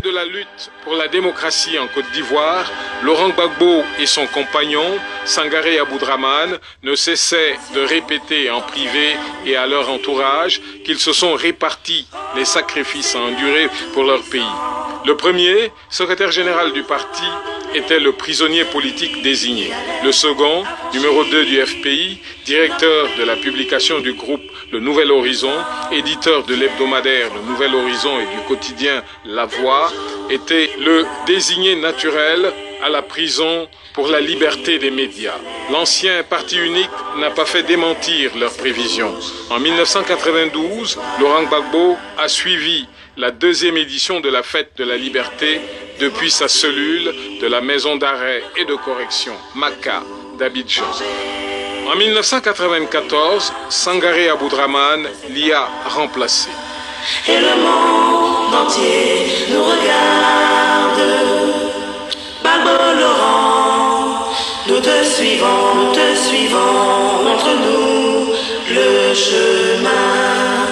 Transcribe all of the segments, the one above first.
De la lutte pour la démocratie en Côte d'Ivoire, Laurent Gbagbo et son compagnon, Sangaré Aboudraman, ne cessaient de répéter en privé et à leur entourage qu'ils se sont répartis les sacrifices à endurer pour leur pays. Le premier, secrétaire général du parti, était le prisonnier politique désigné. Le second, numéro 2 du FPI, directeur de la publication du groupe Le Nouvel Horizon, éditeur de l'hebdomadaire Le Nouvel Horizon et du quotidien La Voix, était le désigné naturel à la prison pour la liberté des médias. L'ancien parti unique n'a pas fait démentir leurs prévisions. En 1992, Laurent Gbagbo a suivi la deuxième édition de la Fête de la Liberté depuis sa cellule de la maison d'arrêt et de correction Maka d'Abidjan. En 1994, Sangaré Aboudraman l'y a remplacé. Et le monde entier nous regarde. Gbagbo Laurent, nous te suivons, montre-nous le chemin.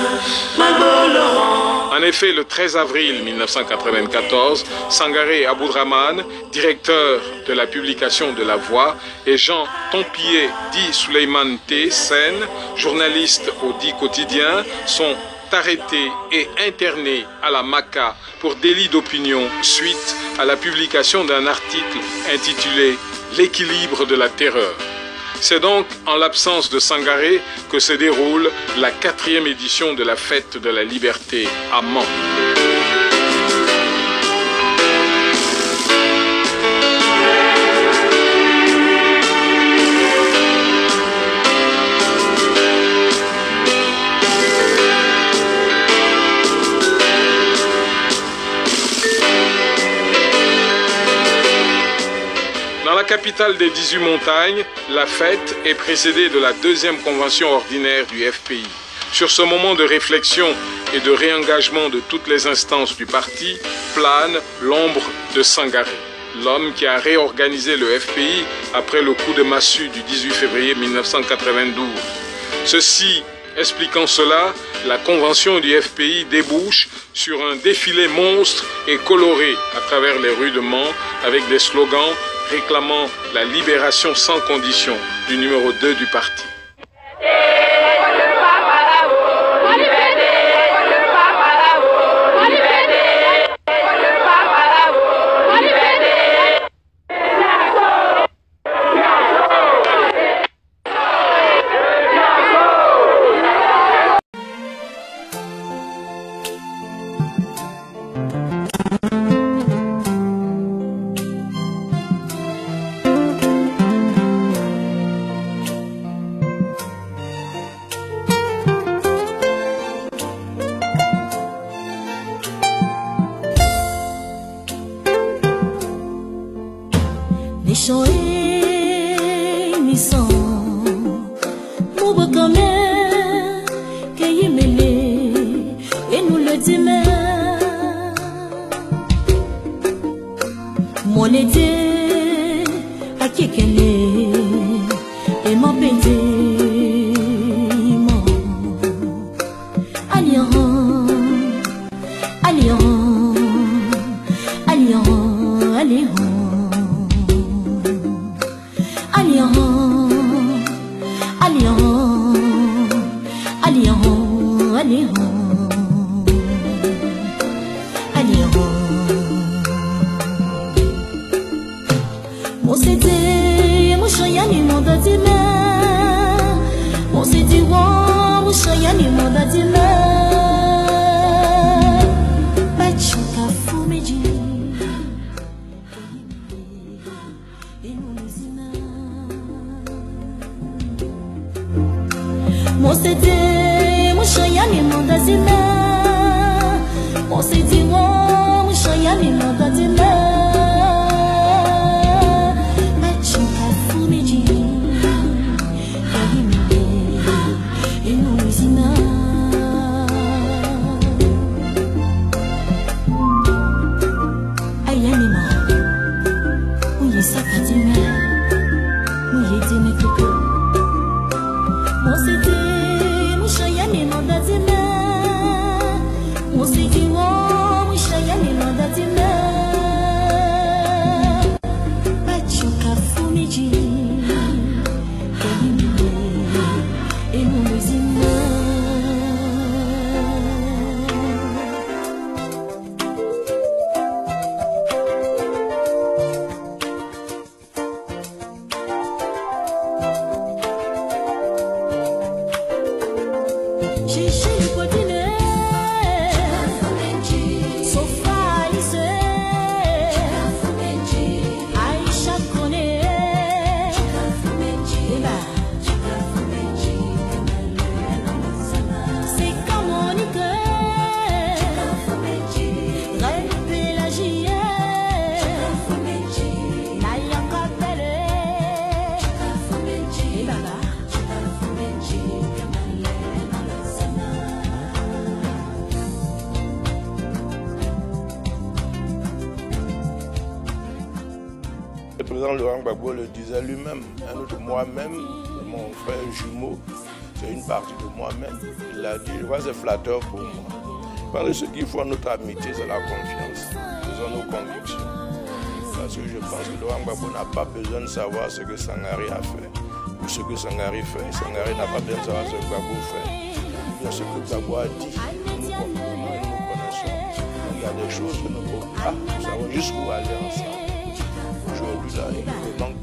Gbagbo Laurent. En effet, le 13 avril 1994, Sangaré Aboudraman, directeur de la publication de La Voix, et Jean Tompier, dit Souleymane T. Sen, journaliste au dit quotidien, sont arrêtés et internés à la Maka pour délit d'opinion suite à la publication d'un article intitulé « L'équilibre de la terreur ». C'est donc en l'absence de Sangaré que se déroule la 4e édition de la Fête de la Liberté à Mans. Dans la capitale des 18 montagnes, la fête est précédée de la deuxième convention ordinaire du FPI. Sur ce moment de réflexion et de réengagement de toutes les instances du parti, plane l'ombre de Sangaré, l'homme qui a réorganisé le FPI après le coup de massue du 18 février 1992. Ceci expliquant cela, la convention du FPI débouche sur un défilé monstre et coloré à travers les rues de Mans avec des slogans réclamant la libération sans condition du numéro 2 du parti. Le président Laurent Gbagbo le disait lui-même, un autre moi-même, mon frère jumeau, c'est une partie de moi-même. Il l'a dit, je vois c'est flatteur pour moi. Parce que ce qu'il faut à notre amitié, c'est la confiance. Faisons nos convictions. Parce que je pense que Laurent Gbagbo n'a pas besoin de savoir ce que Sangaré a fait ou ce que Sangaré fait. Sangaré n'a pas besoin de savoir ce que Gbagbo fait. Il y a ce que Gbagbo a dit. Nous comprenons et nous connaissons. Donc il y a des choses que nous pouvons pas. Nous savons jusqu'où aller ensemble. Aujourd'hui, là, il me manque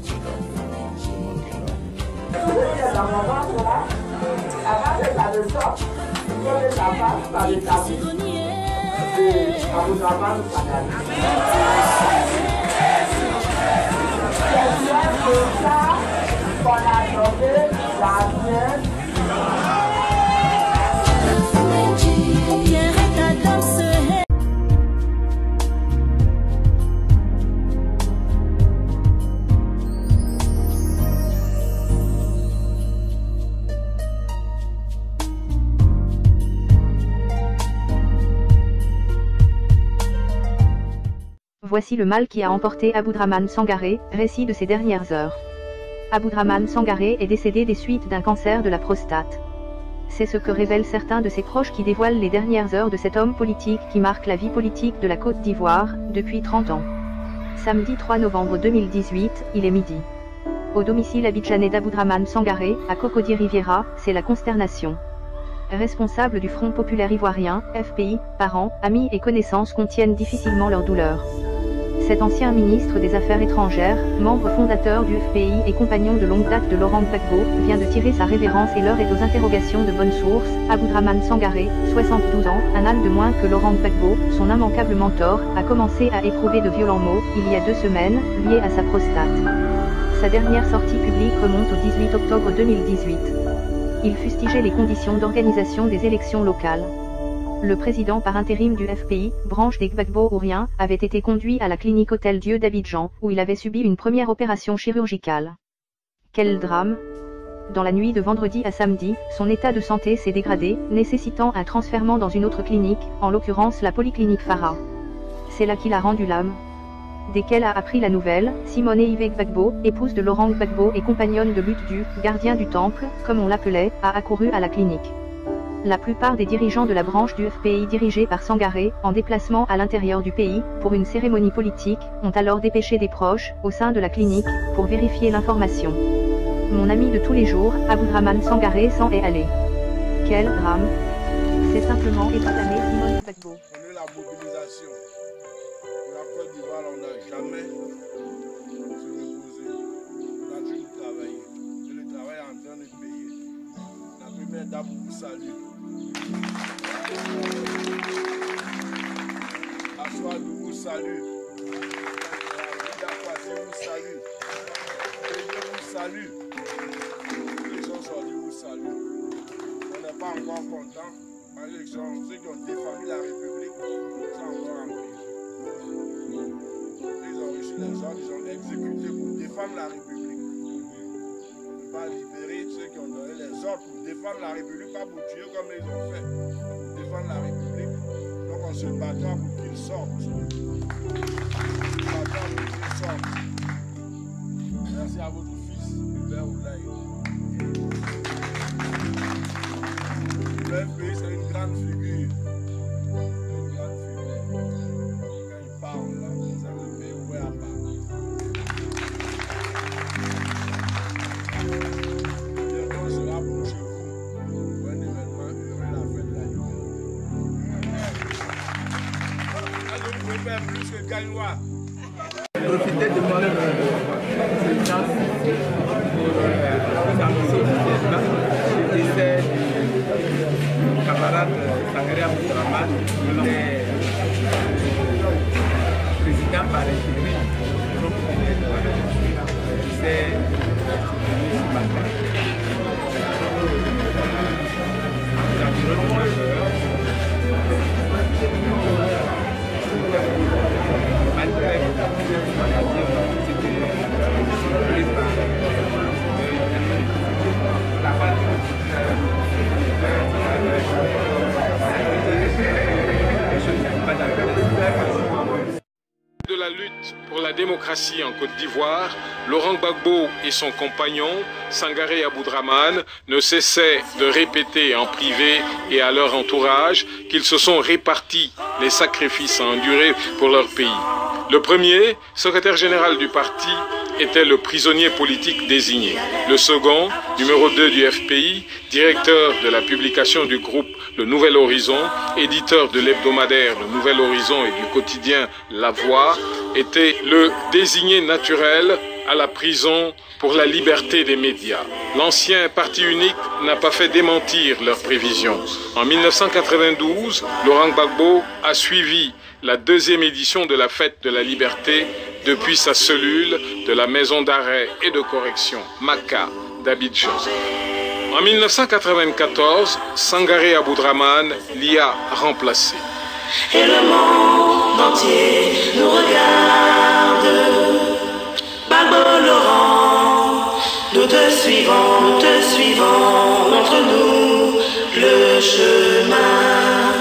Voici le mal qui a emporté Aboudraman Sangaré, récit de ces dernières heures. Aboudraman Sangaré est décédé des suites d'un cancer de la prostate. C'est ce que révèlent certains de ses proches qui dévoilent les dernières heures de cet homme politique qui marque la vie politique de la Côte d'Ivoire, depuis 30 ans. Samedi 3 novembre 2018, il est midi. Au domicile abidjanais d'Aboudraman Sangaré, à Cocody Riviera, c'est la consternation. Responsables du Front populaire ivoirien, FPI, parents, amis et connaissances contiennent difficilement leur douleur. Cet ancien ministre des Affaires étrangères, membre fondateur du FPI et compagnon de longue date de Laurent Gbagbo, vient de tirer sa révérence et l'heure est aux interrogations de bonnes sources. Aboudraman Sangaré, 72 ans, un âne de moins que Laurent Gbagbo, son immanquable mentor, a commencé à éprouver de violents maux, il y a 2 semaines, liés à sa prostate. Sa dernière sortie publique remonte au 18 octobre 2018. Il fustigeait les conditions d'organisation des élections locales. Le président par intérim du FPI, branche des Gbagbo-Ouriens, avait été conduit à la clinique Hôtel-Dieu d'Abidjan, où il avait subi une première opération chirurgicale. Quel drame! Dans la nuit de vendredi à samedi, son état de santé s'est dégradé, nécessitant un transfèrement dans une autre clinique, en l'occurrence la polyclinique Farah. C'est là qu'il a rendu l'âme. Dès qu'elle a appris la nouvelle, Simone Yves Gbagbo, épouse de Laurent Gbagbo et compagnonne de lutte du « gardien du temple », comme on l'appelait, a accouru à la clinique. La plupart des dirigeants de la branche du FPI dirigée par Sangaré, en déplacement à l'intérieur du pays, pour une cérémonie politique, ont alors dépêché des proches, au sein de la clinique, pour vérifier l'information. Mon ami de tous les jours, Aboudraman Sangaré s'en est allé. Quel drame! C'est simplement exclamé Simone Gbagbo. On a eu la mobilisation. Pour la Côte d'Ivoire, on n'a jamais se reposé. On a toujours travaillé. Et le travail est en train de payer. La première dame vous salue. Assoadou vous salue. Diakwasi vous salue. Dieu vous salue. Les gens sortis vous saluent. On n'est pas encore content. Ceux qui ont défendu la République sont encore en prison. Ils ont reçu les ordres, ils ont exécuté pour défendre la République. On ne peut pas libérer ceux qui ont donné les ordres pour défendre la République, pas pour tuer comme ils ont fait, pour défendre la République. Donc on se battra pour qu'ils sortent. Merci à votre fils, Hubert Profitez de votre présence pour vous annoncer le décès du camarade Sangaré Aboudraman, qui était président par intérim du groupe c'est ce matin. De la lutte pour la démocratie en Côte d'Ivoire, Laurent Gbagbo et son compagnon, Sangaré Aboudraman, ne cessaient de répéter en privé et à leur entourage qu'ils se sont répartis les sacrifices à endurer pour leur pays. Le premier, secrétaire général du parti, était le prisonnier politique désigné. Le second, numéro 2 du FPI, directeur de la publication du groupe Le Nouvel Horizon, éditeur de l'hebdomadaire Le Nouvel Horizon et du quotidien La Voix, était le désigné naturel à la prison pour la liberté des médias. L'ancien parti unique n'a pas fait démentir leurs prévisions. En 1992, Laurent Gbagbo a suivi la deuxième édition de la Fête de la Liberté depuis sa cellule de la maison d'arrêt et de correction Maka d'Abidjan. En 1994, Sangaré Aboudraman l'y a remplacé. Et le monde entier nous regarde. Gbagbo Laurent, nous te suivons, montre-nous le chemin.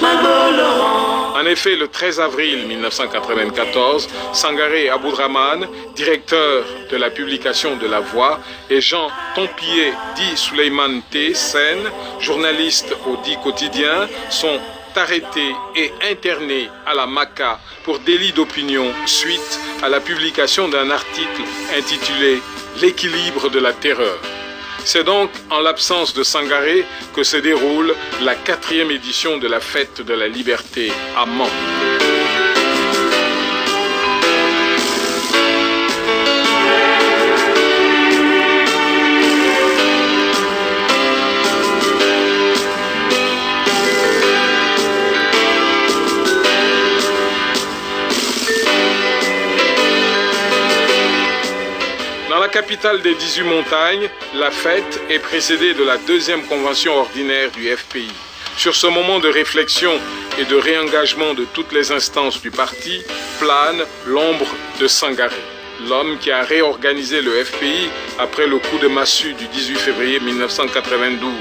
Gbagbo Laurent. En effet, le 13 avril 1994, Sangaré Aboudraman, directeur de la publication de La Voix, et Jean Tompier, dit Souleymane T. Sen, journaliste au dit quotidien, sont arrêtés et internés à la Maka pour délit d'opinion suite à la publication d'un article intitulé « L'équilibre de la terreur ». C'est donc en l'absence de Sangaré que se déroule la 4e édition de la Fête de la Liberté à Mans. Dans la capitale des 18 montagnes, la fête est précédée de la 2e convention ordinaire du FPI. Sur ce moment de réflexion et de réengagement de toutes les instances du parti, plane l'ombre de Sangaré, l'homme qui a réorganisé le FPI après le coup de massue du 18 février 1992.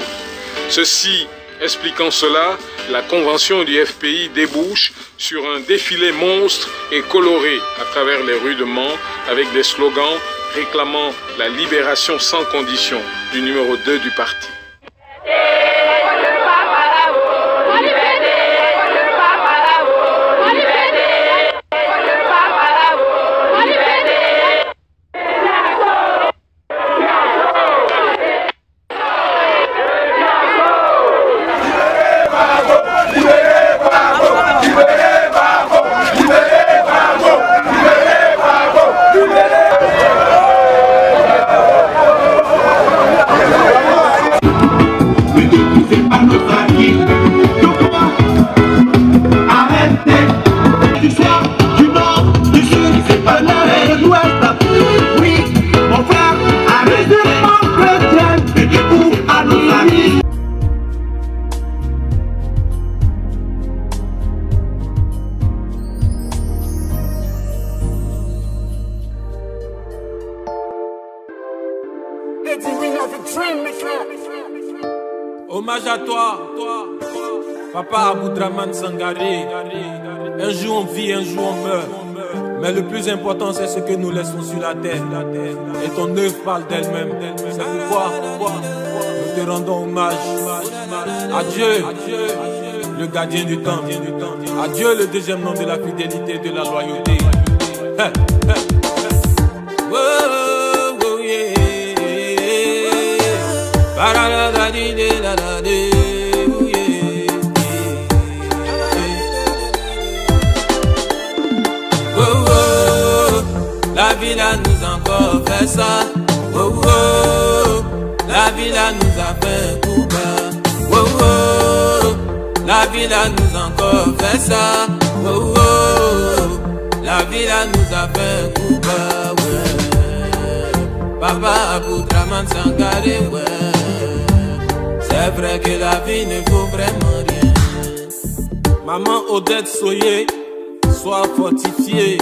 Ceci expliquant cela, la convention du FPI débouche sur un défilé monstre et coloré à travers les rues de Mans avec des slogans réclamant la libération sans condition du numéro 2 du parti. Hommage à toi, Papa Aboudraman Sangaré. Un jour on vit, un jour on meurt. Mais le plus important, c'est ce que nous laissons sur la terre. Et ton œuvre parle d'elle-même. C'est pourquoi nous te rendons hommage. Adieu, le gardien du temps. Adieu, le deuxième nom de la fidélité et de la loyauté. La ville a nous encore fait ça. Oh, oh. La ville a nous a fait un coup bas. Oh, oh. La ville a nous encore fait ça. Oh, oh. La ville a nous a fait un coup bas. Ouais. Papa Aboudraman Sangaré, ouais. C'est vrai que la vie ne vaut vraiment rien. Maman Odette Soye, sois fortifiée.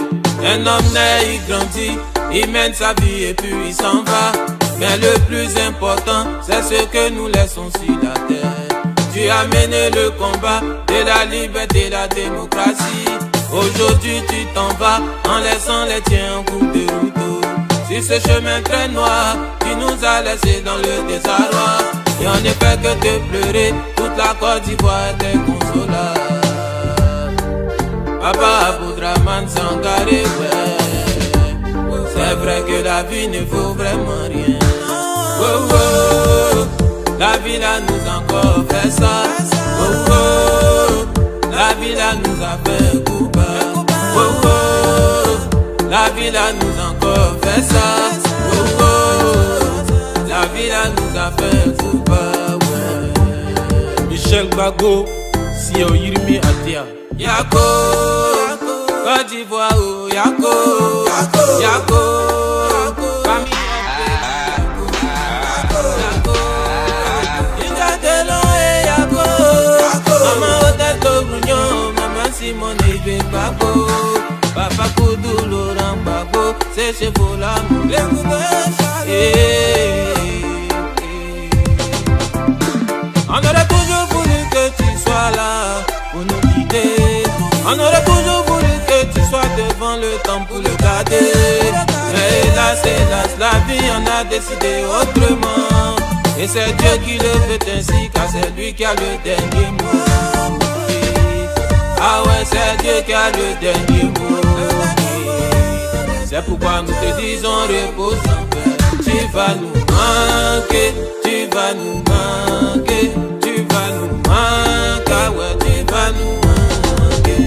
Un homme naît, il grandit, il mène sa vie et puis il s'en va. Mais le plus important, c'est ce que nous laissons sur la terre. Tu as mené le combat de la liberté et la démocratie. Aujourd'hui tu t'en vas en laissant les tiens en cours de route. Sur ce chemin très noir, tu nous as laissés dans le désarroi. Et on ne fait que te pleurer, toute la Côte d'Ivoire était consolable. Papa Aboudraman Sangaré, ouais. C'est vrai que la vie ne vaut vraiment rien. Oh, oh. La vie là nous a encore fait ça. Oh, oh. La vie là nous a fait un coup bas. Oh, oh. La vie là nous a encore fait ça. Oh, oh. La vie là nous a fait un coup bas, ouais. Michel Bago, Sio Yirmi Atia. Yako, Côte d'Ivoire, oh, Yako, Yako, famille Yako, Ingatelo et Yako, Maman Odette Obrignon, Maman Simone et Babo, Papa Koudou Laurent Babo, c'est chez Vola, on aurait toujours voulu que tu sois là pour nous guider. On aurait toujours voulu que tu sois devant le temps pour le garder. Mais hélas, la vie en a décidé autrement. Et c'est Dieu qui le veut ainsi, car c'est lui qui a le dernier mot. Ah ouais, c'est Dieu qui a le dernier mot. C'est pourquoi nous te disons repose en paix. Tu vas nous manquer, tu vas nous manquer, tu vas nous manquer, ouais, tu vas nous manquer.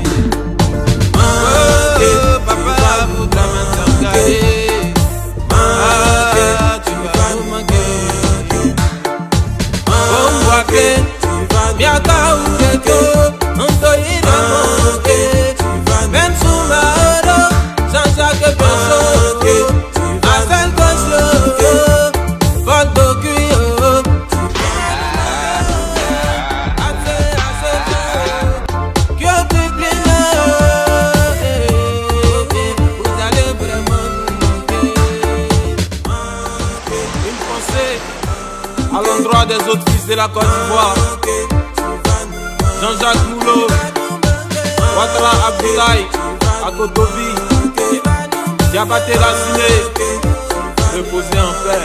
Manquer, papa Aboudraman Sangaré. Manquer, tu vas nous manquer. Manquer, tu vas nous manquer. Antoine a manqué, même sous ma hora, Jean-Jacques Benson, Marcel Gosselin, Paul Bocuyo, vous allez vraiment nous manquer. Une pensée à l'endroit des autres fils de la Côte d'Ivoire. Jean-Jacques Moulot, Ouattara Abdoulaye, Akotobi, Diabaté Raciné, reposez en paix.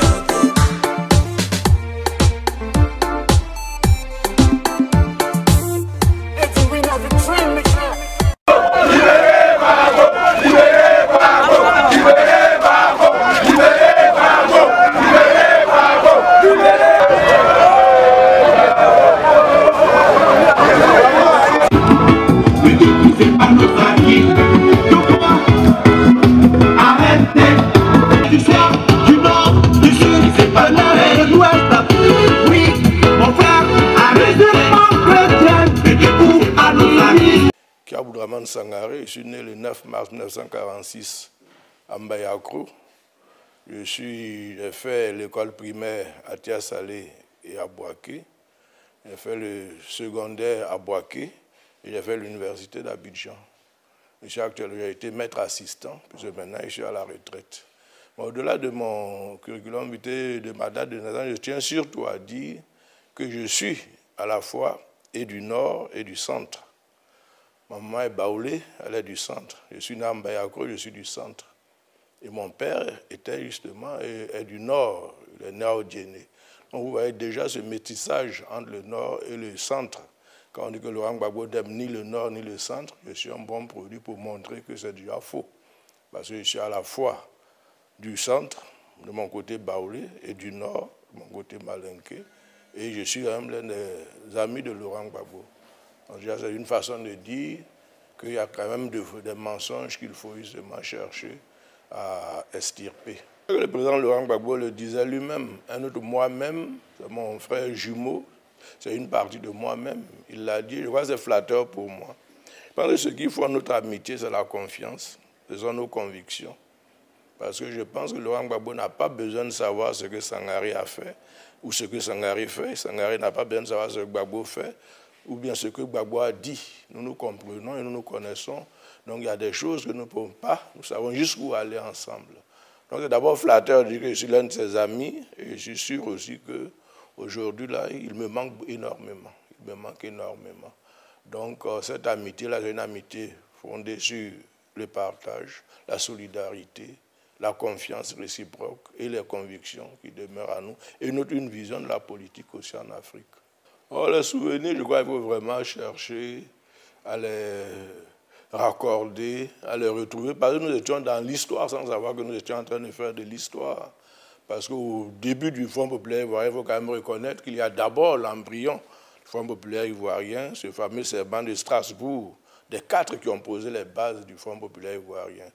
Aboudraman Sangaré, je suis né le 9 mars 1946 à Mbayakro. J'ai fait l'école primaire à Tia-Salé et à Bouaké. J'ai fait le secondaire à Bouaké et j'ai fait l'université d'Abidjan. J'ai été maître assistant, puisque maintenant je suis à la retraite. Au-delà de mon curriculum vitae, de ma date de naissance, je tiens surtout à dire que je suis à la fois et du nord et du centre. Ma maman est baoulée, elle est du centre. Je suis né à Mbayakro, je suis du centre. Et mon père était justement est du nord, il est né à Odiéné. Donc vous voyez déjà ce métissage entre le nord et le centre. Quand on dit que Laurent Gbagbo n'aime ni le nord ni le centre, je suis un bon produit pour montrer que c'est déjà faux. Parce que je suis à la fois du centre, de mon côté baoulé, et du nord, mon côté malinqué. Et je suis quand même l'un des amis de Laurent Gbagbo. C'est une façon de dire qu'il y a quand même des mensonges qu'il faut justement chercher à extirper. Le président Laurent Gbagbo le disait lui-même, un autre moi-même, c'est mon frère jumeau, c'est une partie de moi-même. Il l'a dit, je crois que c'est flatteur pour moi. Je pense que ce qui fait notre amitié, c'est la confiance, ce sont nos convictions. Parce que je pense que Laurent Gbagbo n'a pas besoin de savoir ce que Sangaré a fait ou ce que Sangaré fait. Sangaré n'a pas besoin de savoir ce que Gbagbo fait ou bien ce que Gbagbo a dit. Nous nous comprenons et nous nous connaissons. Donc il y a des choses que nous ne pouvons pas, nous savons jusqu'où aller ensemble. Donc c'est d'abord flatteur de dire que je suis l'un de ses amis et je suis sûr aussi qu'aujourd'hui, là, il me manque énormément. Il me manque énormément. Donc cette amitié-là, c'est une amitié fondée sur le partage, la solidarité, la confiance réciproque et les convictions qui demeurent à nous, et une vision de la politique aussi en Afrique. Or, les souvenirs, je crois qu'il faut vraiment chercher à les raccorder, à les retrouver, parce que nous étions dans l'histoire sans savoir que nous étions en train de faire de l'histoire. Parce qu'au début du Front populaire ivoirien, il faut quand même reconnaître qu'il y a d'abord l'embryon du Front populaire ivoirien, ce fameux serment de Strasbourg, des 4 qui ont posé les bases du Front populaire ivoirien.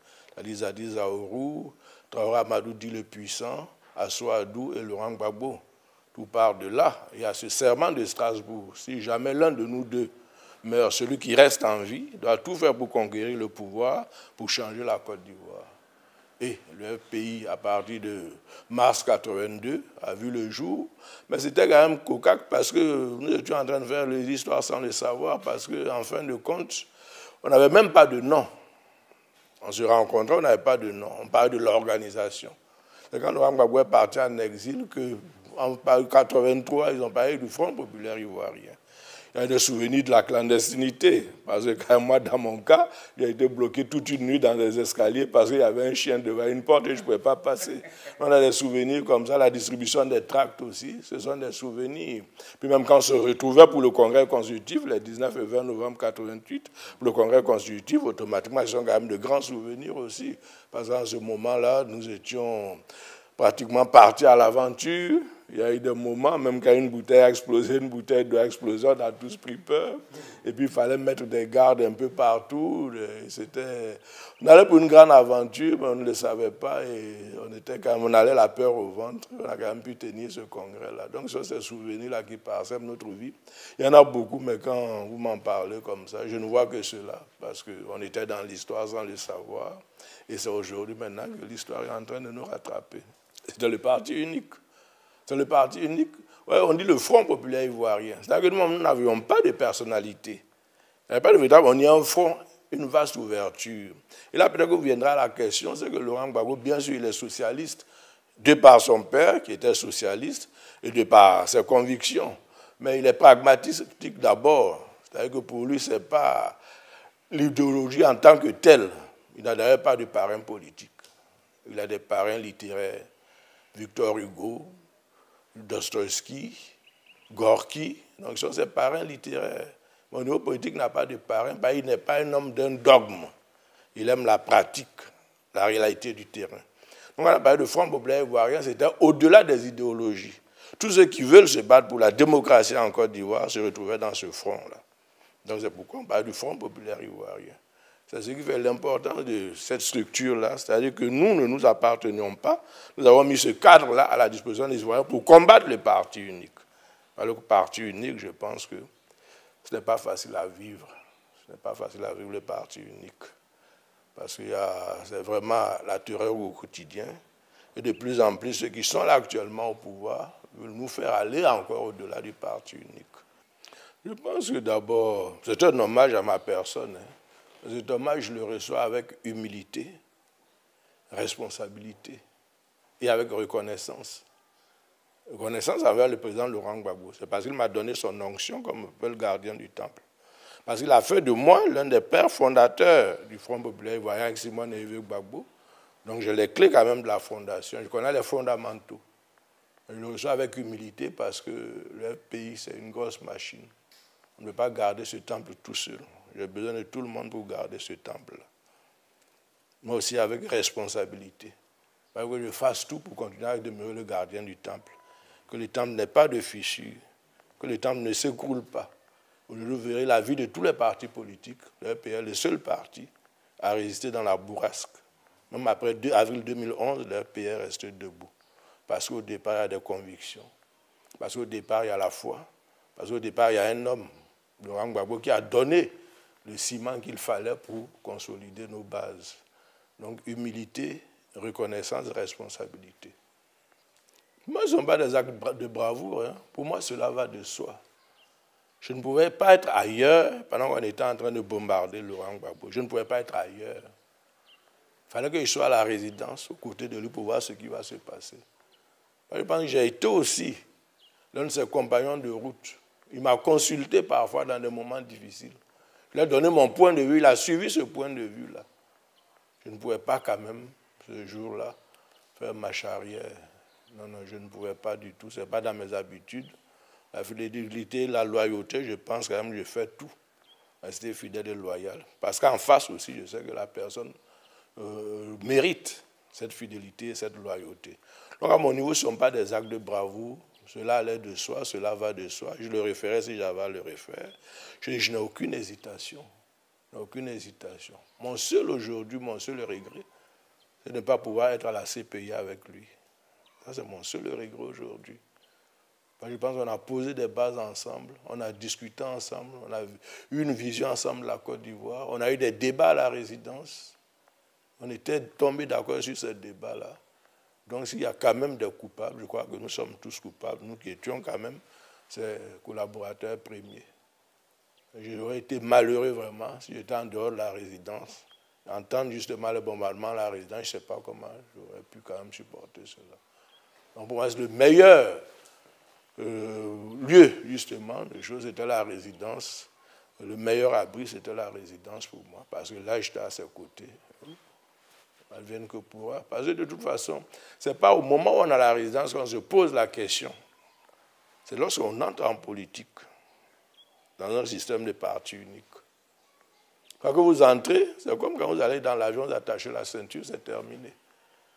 Zadi Zaourou, Traoré Amadou Di le Puissant, Assou-Adou et Laurent Gbagbo. Tout part de là. Il y a ce serment de Strasbourg. Si jamais l'un de nous deux meurt, celui qui reste en vie doit tout faire pour conquérir le pouvoir, pour changer la Côte d'Ivoire. Et le pays, à partir de mars 82, a vu le jour. Mais c'était quand même cocasse parce que nous étions en train de faire les histoires sans le savoir, parce qu'en fin de compte, on n'avait même pas de nom. On se rencontrait, on n'avait pas de nom. On parlait de l'organisation. C'est quand Laurent Gbagbo est parti en exil qu'en 1983, ils ont parlé du Front populaire ivoirien. Il y a des souvenirs de la clandestinité. Parce que moi, dans mon cas, j'ai été bloqué toute une nuit dans les escaliers parce qu'il y avait un chien devant une porte et je ne pouvais pas passer. On a des souvenirs comme ça, la distribution des tracts aussi, ce sont des souvenirs. Puis même quand on se retrouvait pour le congrès constitutif, les 19 et 20 novembre 1988, pour le congrès constitutif, automatiquement, ce sont quand même de grands souvenirs aussi. Parce qu'en ce moment-là, nous étions pratiquement partis à l'aventure. Il y a eu des moments, même quand une bouteille a explosé, une bouteille doit exploser, on a tous pris peur. Et puis il fallait mettre des gardes un peu partout. On allait pour une grande aventure, mais on ne le savait pas. Et on allait la peur au ventre. On a quand même pu tenir ce congrès-là. Donc ce sont ces souvenirs-là qui parsèment notre vie. Il y en a beaucoup, mais quand vous m'en parlez comme ça, je ne vois que cela. Parce qu'on était dans l'histoire sans le savoir. Et c'est aujourd'hui maintenant que l'histoire est en train de nous rattraper. C'était le parti unique. C'est le parti unique. Ouais, on dit le Front populaire ivoirien. C'est-à-dire que nous n'avions pas de personnalité. Il n'y avait pas de véritable. On y a un front, une vaste ouverture. Et là, peut-être que vous viendra la question, c'est que Laurent Gbagbo, bien sûr, il est socialiste, de par son père, qui était socialiste, et de par ses convictions. Mais il est pragmatique d'abord. C'est-à-dire que pour lui, ce n'est pas l'idéologie en tant que telle. Il n'a d'ailleurs pas de parrain politique. Il a des parrains littéraires. Victor Hugo, Dostoïevski, Gorky, donc ce sont ses parrains littéraires. Au niveau politique, n'a pas de parrain, il n'est pas un homme d'un dogme. Il aime la pratique, la réalité du terrain. Donc on a parlé de Front populaire ivoirien, c'était au-delà des idéologies. Tous ceux qui veulent se battre pour la démocratie en Côte d'Ivoire se retrouvaient dans ce front-là. Donc c'est pourquoi on parle du Front populaire ivoirien. C'est ce qui fait l'importance de cette structure-là, c'est-à-dire que nous ne nous appartenions pas. Nous avons mis ce cadre-là à la disposition des Ivoiriens pour combattre le parti unique. Alors le parti unique, je pense que ce n'est pas facile à vivre. Ce n'est pas facile à vivre le parti unique. Parce que c'est vraiment la terreur au quotidien. Et de plus en plus, ceux qui sont là actuellement au pouvoir veulent nous faire aller encore au-delà du parti unique. Je pense que d'abord, c'est un hommage à ma personne. Cet hommage, je le reçois avec humilité, responsabilité et avec reconnaissance. Reconnaissance envers le président Laurent Gbagbo. C'est parce qu'il m'a donné son onction comme le gardien du temple. Parce qu'il a fait de moi l'un des pères fondateurs du Front populaire ivoirien avec Simone Hervé Gbagbo. Donc j'ai les clés quand même de la fondation. Je connais les fondamentaux. Je le reçois avec humilité parce que le pays, c'est une grosse machine. On ne peut pas garder ce temple tout seul. J'ai besoin de tout le monde pour garder ce temple-là. Moi aussi avec responsabilité. Il faut que je fasse tout pour continuer à demeurer le gardien du temple. que le temple n'ait pas de fissures, que le temple ne s'écroule pas. Aujourd'hui, vous verrez la vie de tous les partis politiques. Le RPR, le seul parti à résister dans la bourrasque. Même après avril 2011, le RPR est resté debout. Parce qu'au départ, il y a des convictions. Parce qu'au départ, il y a la foi. Parce qu'au départ, il y a un homme, Laurent Gbagbo, qui a donné le ciment qu'il fallait pour consolider nos bases. Donc, humilité, reconnaissance, responsabilité. Moi, ce ne sont pas des actes de bravoure. Hein. Pour moi, cela va de soi. Je ne pouvais pas être ailleurs pendant qu'on était en train de bombarder Laurent Gbagbo. Je ne pouvais pas être ailleurs. Il fallait que je sois à la résidence, aux côtés de lui, pour voir ce qui va se passer. Je pense que j'ai été aussi l'un de ses compagnons de route. Il m'a consulté parfois dans des moments difficiles. Je lui ai donné mon point de vue, il a suivi ce point de vue-là. Je ne pouvais pas quand même, ce jour-là, faire marche arrière. Non, non, je ne pouvais pas du tout. Ce n'est pas dans mes habitudes. La fidélité, la loyauté, je pense quand même que je fais tout. Rester fidèle et loyal. Parce qu'en face aussi, je sais que la personne mérite cette fidélité et cette loyauté. Donc à mon niveau, ce ne sont pas des actes de bravoure. Cela allait de soi, cela va de soi. Je le referais si j'avais à le refaire. Je n'ai aucune hésitation. Aucune hésitation. Mon seul aujourd'hui, mon seul regret, c'est de ne pas pouvoir être à la CPI avec lui. Ça, c'est mon seul regret aujourd'hui. Je pense qu'on a posé des bases ensemble, on a discuté ensemble, on a eu une vision ensemble de la Côte d'Ivoire, on a eu des débats à la résidence. On était tombés d'accord sur ces débats-là. Donc s'il y a quand même des coupables, je crois que nous sommes tous coupables, nous qui étions quand même ses collaborateurs premiers. J'aurais été malheureux vraiment si j'étais en dehors de la résidence. Entendre justement le bombardement à la résidence, je ne sais pas comment j'aurais pu quand même supporter cela. Donc pour moi, c'est le meilleur lieu, justement, les choses, c'était la résidence. Le meilleur abri, c'était la résidence pour moi, parce que là, j'étais à ses côtés. Elle vienne que pourra. Parce que de toute façon, ce n'est pas au moment où on a la résidence qu'on se pose la question. C'est lorsqu'on entre en politique, dans un système de parti unique. Quand vous entrez, c'est comme quand vous allez dans l'avion, vous attachez la ceinture, c'est terminé.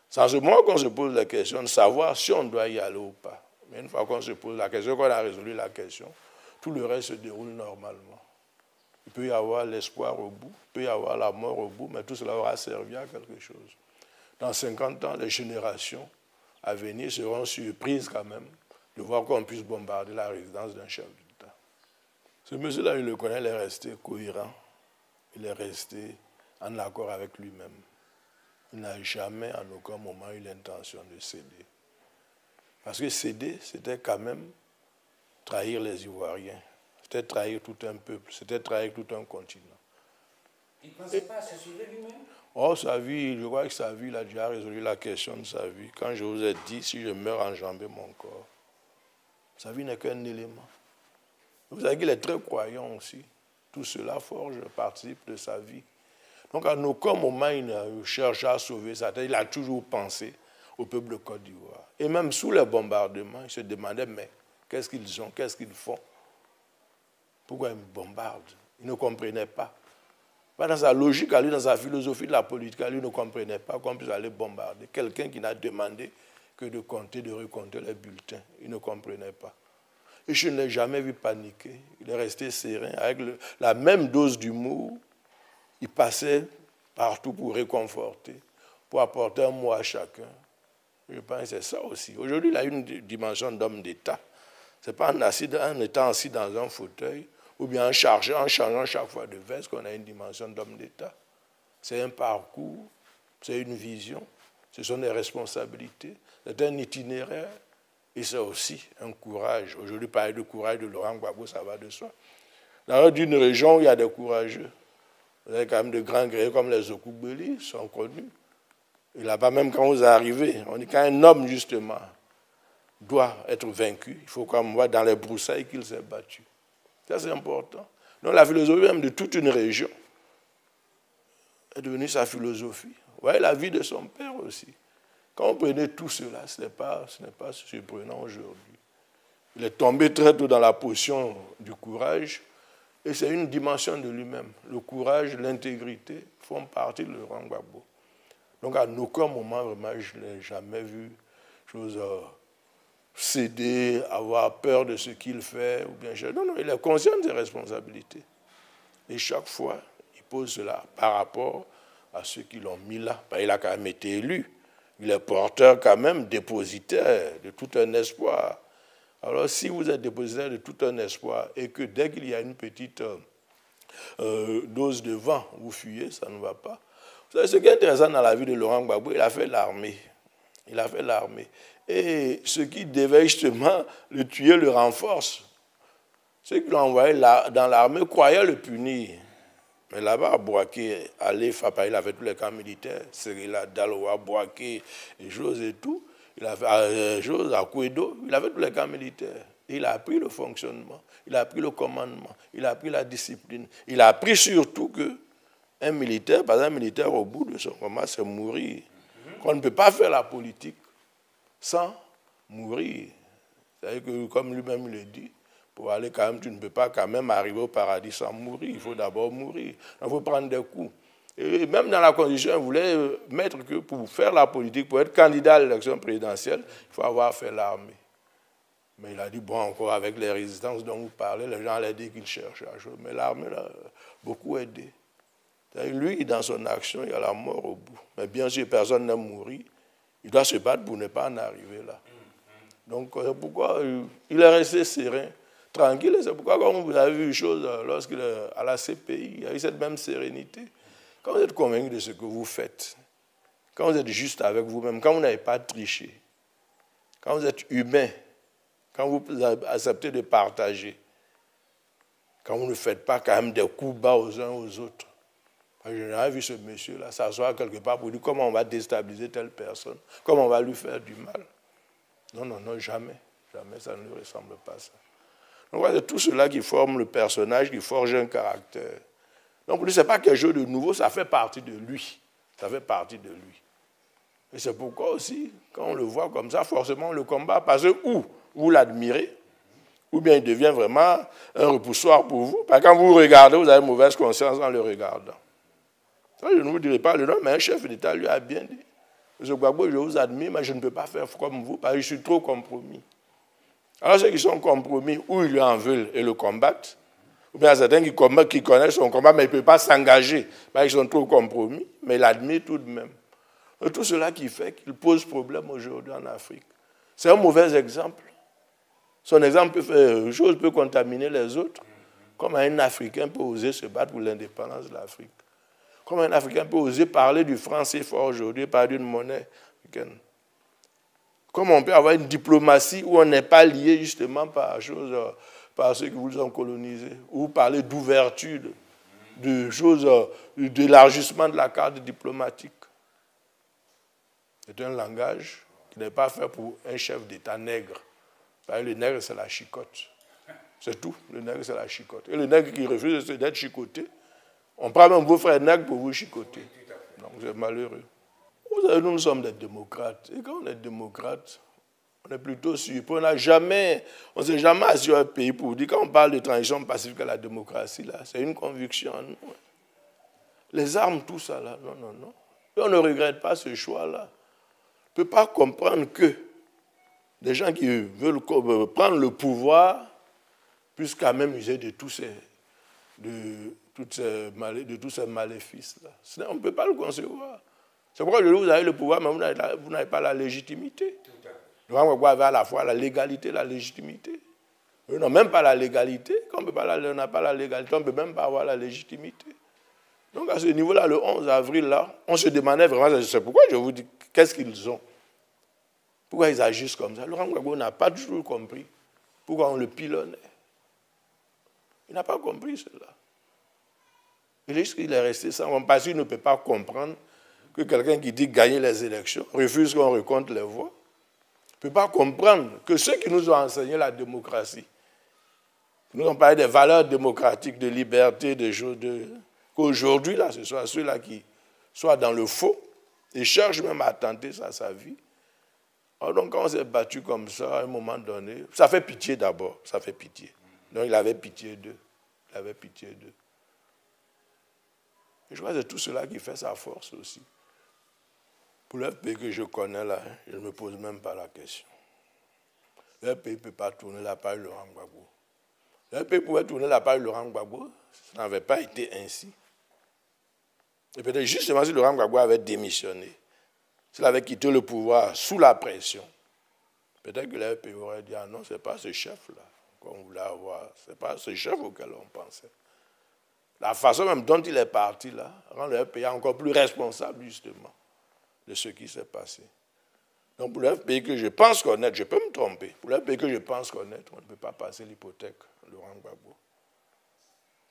C'est en ce moment qu'on se pose la question de savoir si on doit y aller ou pas. Mais une fois qu'on se pose la question, qu'on a résolu la question, tout le reste se déroule normalement. Il peut y avoir l'espoir au bout, il peut y avoir la mort au bout, mais tout cela aura servi à quelque chose. Dans 50 ans, les générations à venir seront surprises quand même de voir qu'on puisse bombarder la résidence d'un chef d'État. Ce monsieur-là, il le connaît, il est resté cohérent, il est resté en accord avec lui-même. Il n'a jamais, en aucun moment, eu l'intention de céder. Parce que céder, c'était quand même trahir les Ivoiriens. C'était trahir tout un peuple, c'était trahir tout un continent. Il ne pensait pas à se sauver lui-même? Oh, sa vie, je crois que sa vie, il a déjà résolu la question de sa vie. Quand je vous ai dit, si je meurs, enjamber mon corps, sa vie n'est qu'un élément. Vous savez qu'il est très croyant aussi. Tout cela forge, participe de sa vie. Donc, à aucun moment, il ne cherche à sauver sa tête. Il a toujours pensé au peuple de Côte d'Ivoire. Et même sous les bombardements, il se demandait, mais qu'est-ce qu'ils ont, qu'est-ce qu'ils font? Pourquoi ils me bombardent? Il ne comprenait pas. Dans sa logique, à lui, dans sa philosophie de la politique, à lui, il ne comprenait pas qu'on puisse aller bombarder quelqu'un qui n'a demandé que de compter, de recompter les bulletins. Il ne comprenait pas. Et je ne l'ai jamais vu paniquer. Il est resté serein, avec la même dose d'humour. Il passait partout pour réconforter, pour apporter un mot à chacun. Je pense que c'est ça aussi. Aujourd'hui, il a une dimension d'homme d'État. Ce n'est pas en étant assis dans un fauteuil ou bien en changeant chaque fois de veste qu'on a une dimension d'homme d'État. C'est un parcours, c'est une vision, ce sont des responsabilités, c'est un itinéraire et c'est aussi un courage. Aujourd'hui, parler de courage de Laurent Gbagbo, ça va de soi. Dans une région où il y a des courageux, vous avez quand même de grands guerriers comme les Okubeli, sont connus. Et là-bas, même quand vous arrivez, on dit qu'un homme, justement, doit être vaincu, il faut qu'on voit dans les broussailles qu'il s'est battu. Ça, c'est important. Donc, la philosophie même de toute une région est devenue sa philosophie. Vous voyez la vie de son père aussi. Quand on prenait tout cela, ce n'est pas surprenant aujourd'hui. Il est tombé très tôt dans la potion du courage, et c'est une dimension de lui-même. Le courage, l'intégrité font partie de Laurent Gbagbo. Donc, à aucun moment, vraiment, je ne l'ai jamais vu chose céder, avoir peur de ce qu'il fait, ou bien non, non, il est conscient de ses responsabilités. Et chaque fois, il pose cela par rapport à ceux qui l'ont mis là. Il a quand même été élu. Il est porteur quand même, dépositaire de tout un espoir. Alors si vous êtes dépositaire de tout un espoir et que dès qu'il y a une petite dose de vent, vous fuyez, ça ne va pas. Vous savez, ce qui est intéressant dans la vie de Laurent Gbagbo, il a fait l'armée. Il a fait l'armée. Et ce qui devait justement le tuer le renforce. Ceux qui l'ont envoyé dans l'armée croyaient le punir. Mais là-bas, à Bouaké, à l'EFA, il avait tous les camps militaires, Serila, Daloa, Bouaké, et choses et tout. Il a fait choses à Kouedo, il avait tous les camps militaires. Et il a appris le fonctionnement, il a appris le commandement, il a appris la discipline. Il a appris surtout qu'un militaire, par exemple, un militaire au bout de son combat, c'est mourir. Qu'on ne peut pas faire la politique sans mourir. C'est-à-dire que, comme lui-même le dit, pour aller quand même, tu ne peux pas quand même arriver au paradis sans mourir. Il faut d'abord mourir. Il faut prendre des coups. Et même dans la Constitution, il voulait mettre que pour faire la politique, pour être candidat à l'élection présidentielle, il faut avoir fait l'armée. Mais il a dit, bon, encore avec les résistances dont vous parlez, les gens allaient dire qu'ils cherchent à chose. Mais l'armée l'a beaucoup aidé. Lui, dans son action, il y a la mort au bout. Mais bien sûr, personne n'aime mourir. Il doit se battre pour ne pas en arriver là. Donc, c'est pourquoi il est resté serein, tranquille. C'est pourquoi, quand vous avez vu une chose, lorsqu'il est à la CPI, il y a eu cette même sérénité. Quand vous êtes convaincu de ce que vous faites, quand vous êtes juste avec vous-même, quand vous n'avez pas triché, quand vous êtes humain, quand vous acceptez de partager, quand vous ne faites pas quand même des coups bas aux uns aux autres. Je n'ai vu ce monsieur-là s'asseoir quelque part pour dire comment on va déstabiliser telle personne, comment on va lui faire du mal. Non, non, non, jamais. Jamais, ça ne lui ressemble pas ça. Donc, c'est tout cela qui forme le personnage, qui forge un caractère. Donc, ce n'est pas quelque chose de nouveau, ça fait partie de lui. Ça fait partie de lui. Et c'est pourquoi aussi, quand on le voit comme ça, forcément on le combat, parce que ou vous l'admirez, ou bien il devient vraiment un repoussoir pour vous. Parce que quand vous regardez, vous avez mauvaise conscience en le regardant. Ça, je ne vous dirai pas le nom, mais un chef d'État lui a bien dit. M. Gbagbo, je vous admire, mais je ne peux pas faire comme vous, parce que je suis trop compromis. Alors ceux qui sont compromis, ou ils lui en veulent et le combattent, ou bien certains qui connaissent son combat, mais ils ne peuvent pas s'engager, parce qu'ils sont trop compromis, mais ils l'admirent tout de même. Et tout cela qui fait qu'il pose problème aujourd'hui en Afrique. C'est un mauvais exemple. Son exemple peut faire une chose, peut contaminer les autres. Comme un Africain peut oser se battre pour l'indépendance de l'Afrique. Comme un Africain peut oser parler du franc CFA aujourd'hui, parler d'une monnaie africaine. Comme on peut avoir une diplomatie où on n'est pas lié justement par ceux qui vous ont colonisé, ou parler d'ouverture, de choses, d'élargissement de la carte diplomatique. C'est un langage qui n'est pas fait pour un chef d'État nègre. Le nègre, c'est la chicotte. C'est tout. Le nègre, c'est la chicotte. Et le nègre qui refuse d'être chicoté, on prend même vos frères nègres pour vous chicoter. Donc, c'est malheureux. Vous savez, nous sommes des démocrates. Et quand on est démocrate, on est plutôt sûr. On ne s'est jamais assis sur un pays pour dire, quand on parle de transition pacifique à la démocratie, là, c'est une conviction en nous. Les armes, tout ça, là, non, non, non. Et on ne regrette pas ce choix-là. On ne peut pas comprendre que des gens qui veulent prendre le pouvoir puissent quand même user de tous ces maléfices-là. On ne peut pas le concevoir. C'est pourquoi vous avez le pouvoir, mais vous n'avez pas la légitimité. Vous avez à la fois la légalité et la légitimité. Ils n'ont même pas la légalité. Quand on n'a pas la légalité, on ne peut même pas avoir la légitimité. Donc à ce niveau-là, le 11 avril, là, on se demandait vraiment, c'est pourquoi je vous dis, qu'est-ce qu'ils ont? Pourquoi ils agissent comme ça? Laurent Gbagbo n'a pas toujours compris pourquoi on le pilonnait. Il n'a pas compris cela. Il est juste qu'il est resté sans, parce qu'il ne peut pas comprendre que quelqu'un qui dit gagner les élections refuse qu'on recompte les voix. Il ne peut pas comprendre que ceux qui nous ont enseigné la démocratie, qui nous ont parlé des valeurs démocratiques, de liberté, des choses, qu'aujourd'hui, là, ce soit ceux-là qui soient dans le faux et cherchent même à tenter ça à sa vie. Alors donc, quand on s'est battu comme ça, à un moment donné, ça fait pitié d'abord, ça fait pitié. Donc, il avait pitié d'eux. Il avait pitié d'eux. Et je crois que c'est tout cela qui fait sa force aussi. Pour le pays que je connais là, je ne me pose même pas la question. Le pays ne peut pas tourner la page de Laurent Gbagbo. Le pays pouvait tourner la page de Laurent Gbagbo, ça n'avait pas été ainsi. Et peut-être justement si Laurent Gbagbo avait démissionné, s'il avait quitté le pouvoir sous la pression, peut-être que le pays aurait dit, ah non, ce n'est pas ce chef-là qu'on voulait avoir, ce n'est pas ce chef auquel on pensait. La façon même dont il est parti là, rend le pays encore plus responsable justement de ce qui s'est passé. Donc pour le pays que je pense connaître, je peux me tromper, pour le pays que je pense connaître, on ne peut pas passer l'hypothèque Laurent Gbagbo.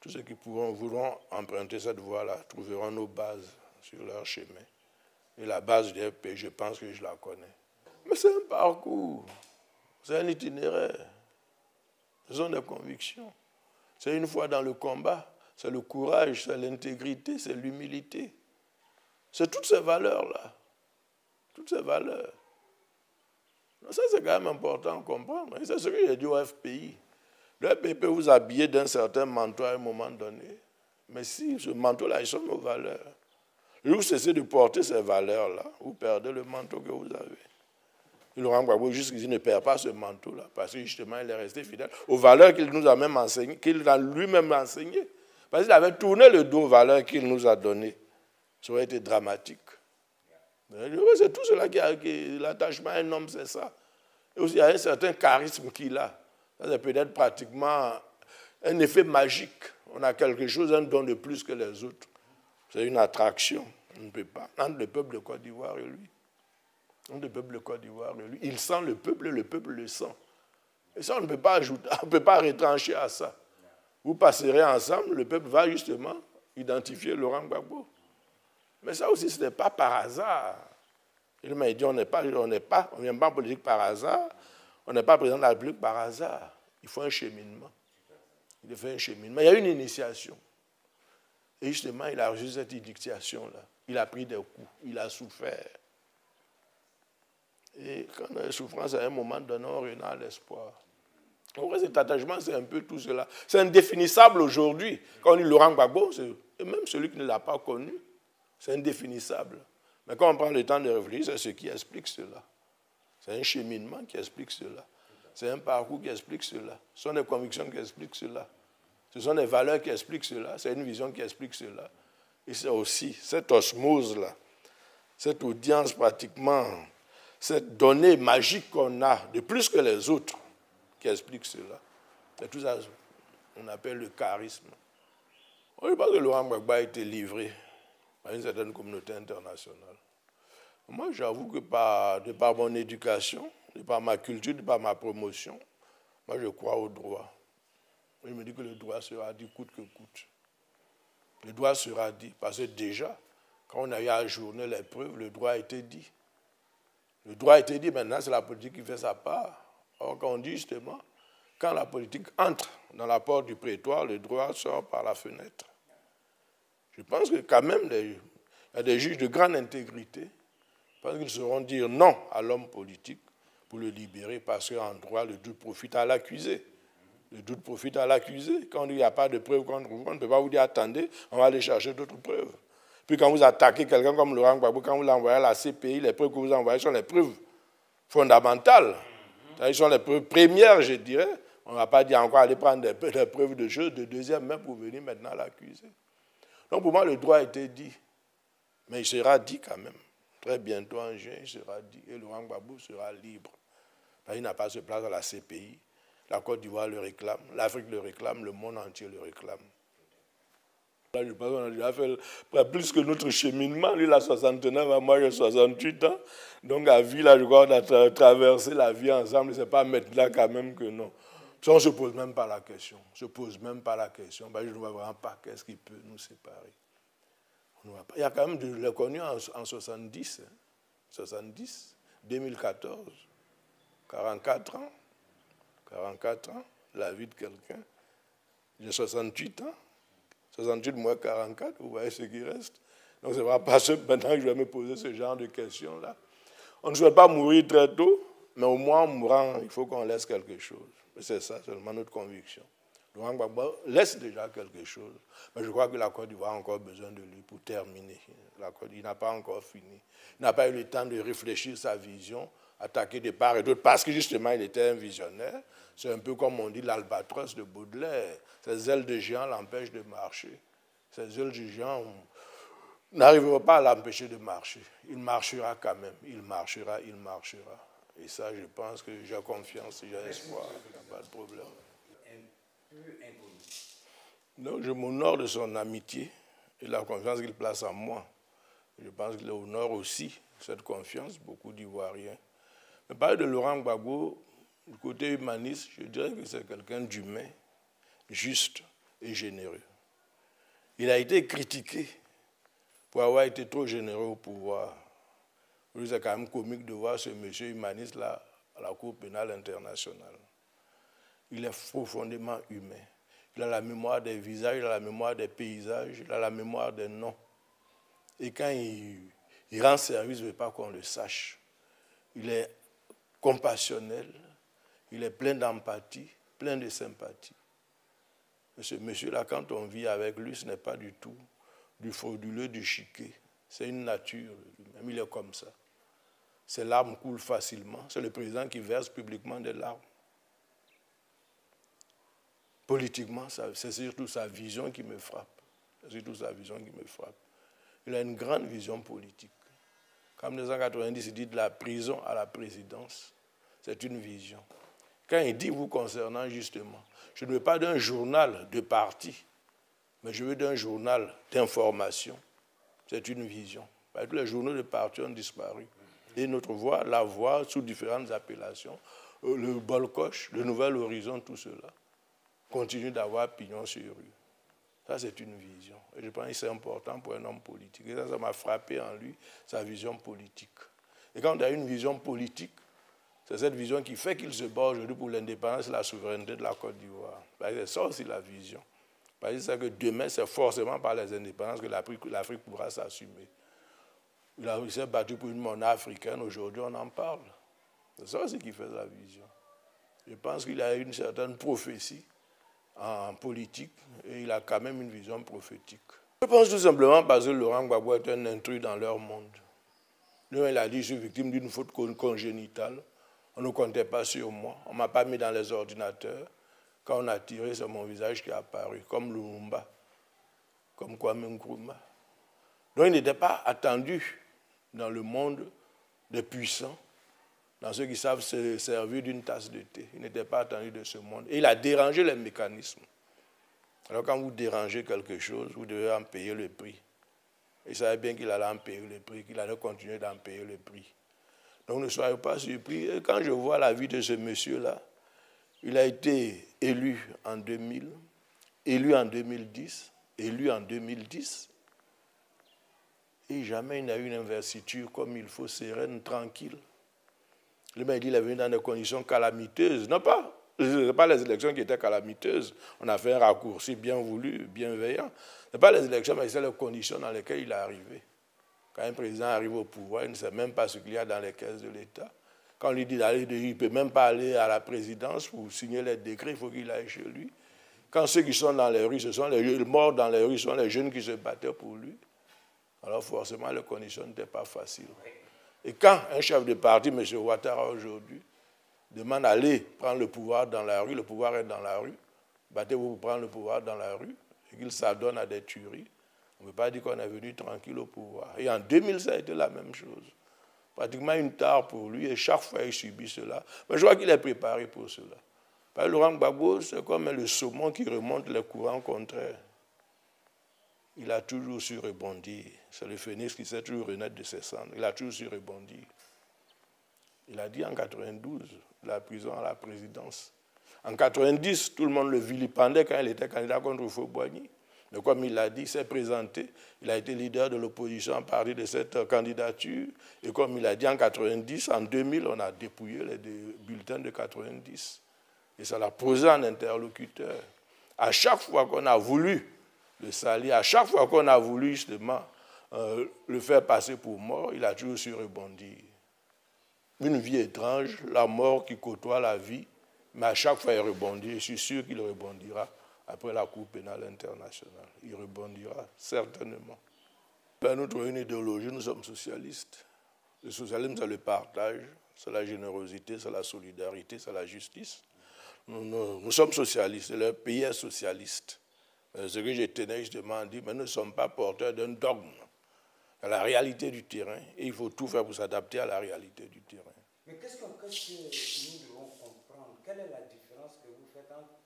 Tous ceux qui voudront emprunter cette voie-là trouveront nos bases sur leur chemin. Et la base du FPI, je pense que je la connais. Mais c'est un parcours, c'est un itinéraire, ce sont des convictions. C'est une fois dans le combat, c'est le courage, c'est l'intégrité, c'est l'humilité. C'est toutes ces valeurs-là. Toutes ces valeurs. Donc ça, c'est quand même important à comprendre. Et c'est ce que j'ai dit au FPI. Le FPI peut vous habiller d'un certain manteau à un moment donné. Mais si ce manteau-là, ils sont nos valeurs. Et vous cessez de porter ces valeurs-là, vous perdez le manteau que vous avez. Et Laurent Gbagbo, jusqu'ici, ne perd pas ce manteau-là, parce que justement, il est resté fidèle aux valeurs qu'il nous a même enseignées, qu'il a lui-même enseignées. Parce qu'il avait tourné le dos aux valeurs qu'il nous a données. Ça aurait été dramatique. C'est tout cela qui l'attachement à un homme, c'est ça. Et aussi, il y a un certain charisme qu'il a. Ça, c'est peut-être pratiquement un effet magique. On a quelque chose, un don de plus que les autres. C'est une attraction. On ne peut pas. Entre le peuple de Côte d'Ivoire et lui. Entre le peuple de Côte d'Ivoire et lui. Il sent le peuple et le peuple le sent. Et ça, on ne peut pas ajouter, on ne peut pas retrancher à ça. Vous passerez ensemble, le peuple va justement identifier Laurent Gbagbo. Mais ça aussi, ce n'est pas par hasard. Il m'a dit, on ne vient pas en politique par hasard, on n'est pas président de la République par hasard. Il faut un cheminement. Il faut un cheminement. Il y a une initiation. Et justement, il a reçu cette initiation-là. Il a pris des coups, il a souffert. Et quand on a une souffrance, à un moment donné, on renaît à l'espoir. En vrai, cet attachement, c'est un peu tout cela. C'est indéfinissable aujourd'hui. Quand on dit Laurent Gbagbo, et même celui qui ne l'a pas connu, c'est indéfinissable. Mais quand on prend le temps de réfléchir, c'est ce qui explique cela. C'est un cheminement qui explique cela. C'est un parcours qui explique cela. Ce sont des convictions qui expliquent cela. Ce sont des valeurs qui expliquent cela. C'est une vision qui explique cela. Et c'est aussi cette osmose-là, cette audience pratiquement, cette donnée magique qu'on a, de plus que les autres, qui explique cela. C'est tout ça qu'on appelle le charisme. Je pense que Laurent Gbagbo a été livré à une certaine communauté internationale. Moi, j'avoue que de par mon éducation, de par ma culture, de par ma promotion, moi, je crois au droit. Je me dis que le droit sera dit coûte que coûte. Le droit sera dit, parce que déjà, quand on a eu à ajourner les preuves, le droit a été dit. Le droit a été dit, maintenant, c'est la politique qui fait sa part. Or, quand on dit justement, quand la politique entre dans la porte du prétoire, le droit sort par la fenêtre. Je pense que quand même, il y a des juges de grande intégrité, parce qu'ils sauront dire non à l'homme politique pour le libérer, parce qu'en droit, le doute profite à l'accusé. Le doute profite à l'accusé. Quand on dit qu'il n'y a pas de preuves contre vous, on ne peut pas vous dire attendez, on va aller chercher d'autres preuves. Puis quand vous attaquez quelqu'un comme Laurent Gbagbo, quand vous l'envoyez à la CPI, les preuves que vous envoyez sont les preuves fondamentales. Ce sont les preuves premières, je dirais. On ne va pas dire encore aller prendre des preuves de choses de deuxième main pour venir maintenant l'accuser. Donc pour moi, le droit a été dit. Mais il sera dit quand même. Très bientôt en juin, il sera dit. Et Laurent Gbagbo sera libre. Il n'a pas sa place à la CPI. La Côte d'Ivoire le réclame, l'Afrique le réclame, le monde entier le réclame. Là, je pense qu'on a déjà fait plus que notre cheminement. Lui, il a 69 ans, moi j'ai 68 ans. Donc à vie, là, je crois qu'on a traversé la vie ensemble. Ce n'est pas maintenant quand même que non. Ça, on ne se pose même pas la question. On ne se pose même pas la question. Je ne vois vraiment pas qu'est-ce qui peut nous séparer. On ne voit pas. Il y a quand même, je l'ai connu en 70, 70, 2014, 44 ans. 44 ans, la vie de quelqu'un. J'ai 68 ans. 68 moins 44, vous voyez ce qui reste. Donc ce n'est pas maintenant que je vais me poser ce genre de questions-là. On ne souhaite pas mourir très tôt, mais au moins en mourant, il faut qu'on laisse quelque chose. C'est ça seulement notre conviction. Laurent Gbagbo laisse déjà quelque chose. Mais je crois que la Côte d'Ivoire a encore besoin de lui pour terminer. Il n'a pas encore fini. Il n'a pas eu le temps de réfléchir sa vision attaqué de part et d'autre, parce que justement il était un visionnaire. C'est un peu comme on dit l'albatros de Baudelaire. Ses ailes de géant l'empêchent de marcher. Ses ailes de géant n'arriveront pas à l'empêcher de marcher. Il marchera quand même. Il marchera, il marchera. Et ça, je pense que j'ai confiance, j'ai espoir. Il n'y a pas de problème. Un peu inconnu. Donc, je m'honore de son amitié et la confiance qu'il place en moi. Je pense qu'il honore aussi cette confiance, beaucoup d'Ivoiriens. Mais parler de Laurent Gbagbo, du côté humaniste, je dirais que c'est quelqu'un d'humain, juste et généreux. Il a été critiqué pour avoir été trop généreux au pouvoir. C'est quand même comique de voir ce monsieur humaniste-là à la Cour pénale internationale. Il est profondément humain. Il a la mémoire des visages, il a la mémoire des paysages, il a la mémoire des noms. Et quand il rend service, il ne veut pas qu'on le sache. Il est compassionnel, il est plein d'empathie, plein de sympathie. Et ce monsieur-là, quand on vit avec lui, ce n'est pas du tout du frauduleux, du chiquet. C'est une nature lui-même, il est comme ça. Ses larmes coulent facilement. C'est le président qui verse publiquement des larmes. Politiquement, c'est surtout sa vision qui me frappe. C'est surtout sa vision qui me frappe. Il a une grande vision politique. Comme en 1990, il dit de la prison à la présidence. C'est une vision. Quand il dit, vous concernant justement, je ne veux pas d'un journal de parti, mais je veux d'un journal d'information. C'est une vision. Parce que les journaux de parti ont disparu. Et notre voix, la voix, sous différentes appellations, le Bolcoche, le Nouvel Horizon, tout cela, continue d'avoir pignon sur rue. Ça, c'est une vision. Et je pense que c'est important pour un homme politique. Et ça m'a frappé en lui, sa vision politique. Et quand on a une vision politique, c'est cette vision qui fait qu'il se bat aujourd'hui pour l'indépendance et la souveraineté de la Côte d'Ivoire. C'est ça aussi la vision. C'est que demain, c'est forcément par les indépendances que l'Afrique pourra s'assumer. Il s'est battu pour une monnaie africaine, aujourd'hui on en parle. C'est ça aussi qui fait la vision. Je pense qu'il a une certaine prophétie en politique et il a quand même une vision prophétique. Je pense tout simplement parce que Laurent Gbagbo est un intrus dans leur monde. Lui, il a dit, je suis victime d'une faute congénitale. On ne comptait pas sur moi. On ne m'a pas mis dans les ordinateurs. Quand on a tiré, c'est mon visage qui est apparu, comme Lumumba, comme Kwame Nkrumah. Donc il n'était pas attendu dans le monde des puissants, dans ceux qui savent se servir d'une tasse de thé. Il n'était pas attendu de ce monde. Et il a dérangé les mécanismes. Alors quand vous dérangez quelque chose, vous devez en payer le prix. Il savait bien qu'il allait en payer le prix, qu'il allait continuer d'en payer le prix. Donc ne soyez pas surpris. Et quand je vois la vie de ce monsieur-là, il a été élu en 2000, élu en 2010, élu en 2010. Et jamais il n'a eu une investiture comme il faut, sereine, tranquille. Le maire dit qu'il est venu dans des conditions calamiteuses. Non pas, ce n'est pas les élections qui étaient calamiteuses. On a fait un raccourci bien voulu, bienveillant. Ce n'est pas les élections, mais c'est les conditions dans lesquelles il est arrivé. Quand un président arrive au pouvoir, il ne sait même pas ce qu'il y a dans les caisses de l'État. Quand on lui dit d'aller, il ne peut même pas aller à la présidence pour signer les décrets, il faut qu'il aille chez lui. Quand ceux qui sont dans les rues, ce sont les morts dans les rues, ce sont les jeunes qui se battaient pour lui. Alors forcément, les conditions n'étaient pas faciles. Et quand un chef de parti, M. Ouattara aujourd'hui, demande d'aller prendre le pouvoir dans la rue, le pouvoir est dans la rue, battez-vous pour prendre le pouvoir dans la rue, et qu'il s'adonne à des tueries, on ne peut pas dire qu'on est venu tranquille au pouvoir. Et en 2000, ça a été la même chose. Pratiquement une tare pour lui, et chaque fois il subit cela. Mais je vois qu'il est préparé pour cela. Parce que Laurent Gbagbo, c'est comme le saumon qui remonte les courants contraires. Il a toujours su rebondir. C'est le phénix qui sait toujours renaître de ses cendres. Il a toujours su rebondir. Il a dit en 92, la prison à la présidence. En 90, tout le monde le vilipendait quand il était candidat contre Houphouët-Boigny. Mais comme il l'a dit, il s'est présenté. Il a été leader de l'opposition à partir de cette candidature. Et comme il a dit en 90, en 2000, on a dépouillé les bulletins de 90. Et ça l'a posé en interlocuteur. À chaque fois qu'on a voulu le salir, à chaque fois qu'on a voulu justement le faire passer pour mort, il a toujours su rebondir. Une vie étrange, la mort qui côtoie la vie, mais à chaque fois il rebondit. Je suis sûr qu'il rebondira après la Cour pénale internationale. Il rebondira certainement. Nous avons une idéologie, nous sommes socialistes. Le socialisme, c'est le partage, c'est la générosité, c'est la solidarité, c'est la justice. Nous sommes socialistes, le pays est socialiste. Ce que je tenais justement à dire, mais nous ne sommes pas porteurs d'un dogme. À la réalité du terrain, et il faut tout faire pour s'adapter à la réalité du terrain. Mais qu'est-ce que nous devons comprendre? Quelle est la différence que vous faites entre